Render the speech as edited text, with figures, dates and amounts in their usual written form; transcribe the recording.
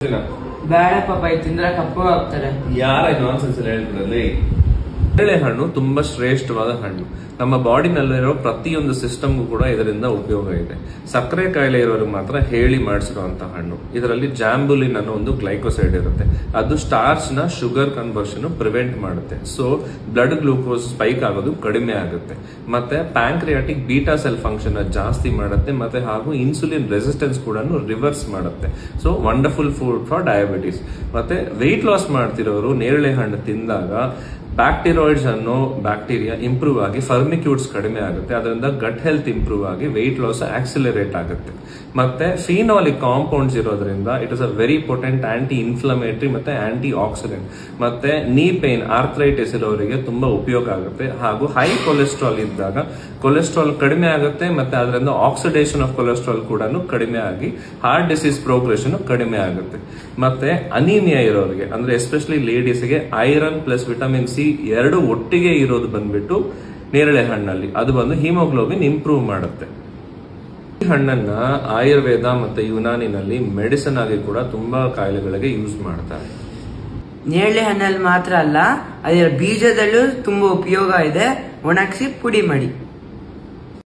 ಬೇಡ ಪಾಪ ತಿಂದ್ರೆ ಕಪ್ಪು ಆಗ್ತಾರೆ. ಯಾರ ನಾನ್ಸೆನ್ಸ್ ಹೇಳ್ಬಿಡಲಿ. ನೇರಳೆ ಹಣ್ಣು ತುಂಬಾ ಶ್ರೇಷ್ಠವಾದ ಹಣ್ಣು. ನಮ್ಮ ಬಾಡಿನಲ್ಲಿರೋ ಪ್ರತಿಯೊಂದು ಸಿಸ್ಟಮ್ಗೂ ಕೂಡ ಇದರಿಂದ ಉಪಯೋಗ ಇದೆ. ಸಕ್ಕರೆ ಕಾಯಿಲೆ ಇರೋರಿಗೆ ಮಾತ್ರ ಹೇಳಿ ಮಾಡಿಸಿರುವಂತ ಹಣ್ಣು. ಇದರಲ್ಲಿ ಜಾಂಬುಲಿನ್ ಅನ್ನೋ ಒಂದು ಗ್ಲೈಕೋಸೈಡ್ ಇರುತ್ತೆ. ಅದು ಸ್ಟಾರ್ಚ್ ನ ಶುಗರ್ ಕನ್ವರ್ಷನ್ ಪ್ರಿವೆಂಟ್ ಮಾಡುತ್ತೆ. ಸೊ ಬ್ಲಡ್ ಗ್ಲೂಕೋಸ್ ಸ್ಪೈಕ್ ಆಗೋದು ಕಡಿಮೆ ಆಗುತ್ತೆ. ಮತ್ತೆ ಪ್ಯಾಂಕ್ರಿಯಾಟಿಕ್ ಬೀಟಾ ಸೆಲ್ ಫಂಕ್ಷನ್ ಜಾಸ್ತಿ ಮಾಡುತ್ತೆ. ಮತ್ತೆ ಹಾಗೂ ಇನ್ಸುಲಿನ್ ರೆಸಿಸ್ಟೆನ್ಸ್ ಕೂಡ ರಿವರ್ಸ್ ಮಾಡುತ್ತೆ. So wonderful food for diabetes. ಮತ್ತೆ ವೆಯ್ಟ್ ಲಾಸ್ ಮಾಡ್ತಿರೋರು ನೇರಳೆ ಹಣ್ಣು ತಿಂದಾಗ ಬ್ಯಾಕ್ಟೀರಿಯಾಯ್ಡ್ಸ್ ಅನ್ನೋ ಬ್ಯಾಕ್ಟೀರಿಯಾ ಇಂಪ್ರೂವ್ ಆಗಿ ಫರ್ಮಿಕ್ಯೂಟ್ಸ್ ಕಡಿಮೆ ಆಗುತ್ತೆ. ಅದರಿಂದ ಗಟ್ ಹೆಲ್ತ್ ಇಂಪ್ರೂವ್ ಆಗಿ ವೆಯ್ಟ್ ಲಾಸ್ ಆಕ್ಸಿಲರೇಟ್ ಆಗುತ್ತೆ. ಮತ್ತೆ ಫಿನಾಲಿಕ್ ಕಾಂಪೌಂಡ್ಸ್ ಇರೋದ್ರಿಂದ it is a very potent aunty inflammatory ಮತ್ತೆ ಆಂಟಿ ಆಕ್ಸಿಡೆಂಟ್. ಮತ್ತೆ ನೀ ಪೇನ್ ಆರ್ಥ್ರೈಟಿಸ್ ಇರೋರಿಗೆ ತುಂಬಾ ಉಪಯೋಗ ಆಗುತ್ತೆ. ಹಾಗೂ ಹೈ ಕೊಲೆಸ್ಟ್ರಾಲ್ ಇದ್ದಾಗ ಕೊಲೆಸ್ಟ್ರಾಲ್ ಕಡಿಮೆ ಆಗುತ್ತೆ. ಮತ್ತೆ ಅದರಿಂದ ಆಕ್ಸಿಡೇಷನ್ ಆಫ್ ಕೊಲೆಸ್ಟ್ರಾಲ್ ಕೂಡ ಕಡಿಮೆ ಆಗಿ ಹಾರ್ಟ್ ಡಿಸೀಸ್ ಪ್ರೋಗ್ರೆಷನ್ ಕಡಿಮೆ ಆಗುತ್ತೆ. ಮತ್ತೆ ಅನೀಮಿಯಾ ಇರೋರಿಗೆ ಅಂದ್ರೆ ಎಸ್ಪೆಷಲಿ ಲೇಡೀಸ್ಗೆ ಐರನ್ ಪ್ಲಸ್ ವಿಟಮಿನ್ ಸಿ ಎರಡು ಒಟ್ಟಿಗೆ ಇರೋದು ಬಂದ್ಬಿಟ್ಟು ನೇರಳೆ ಹಣ್ಣಲ್ಲಿ ಅದು ಬಂದು ಹಿಮೋಗ್ಲೋಬಿನ್ ಇಂಪ್ರೂವ್ ಮಾಡುತ್ತೆ. ಈ ಹಣ್ಣನ್ನ ಆಯುರ್ವೇದ ಮತ್ತೆ ಯುನಾನಿನಲ್ಲಿ ಮೆಡಿಸಿನ್ ಆಗಿ ಕೂಡ ತುಂಬಾ ಕಾಯಿಲೆಗಳಿಗೆ ಯೂಸ್ ಮಾಡ್ತಾರೆ. ನೇರಳೆ ಹಣ್ಣಲ್ಲಿ ಮಾತ್ರ ಅಲ್ಲ, ಅದರ ಬೀಜದಲ್ಲೂ ತುಂಬಾ ಉಪಯೋಗ ಇದೆ. ಒಣಗಿಸಿ ಪುಡಿ ಮಾಡಿ.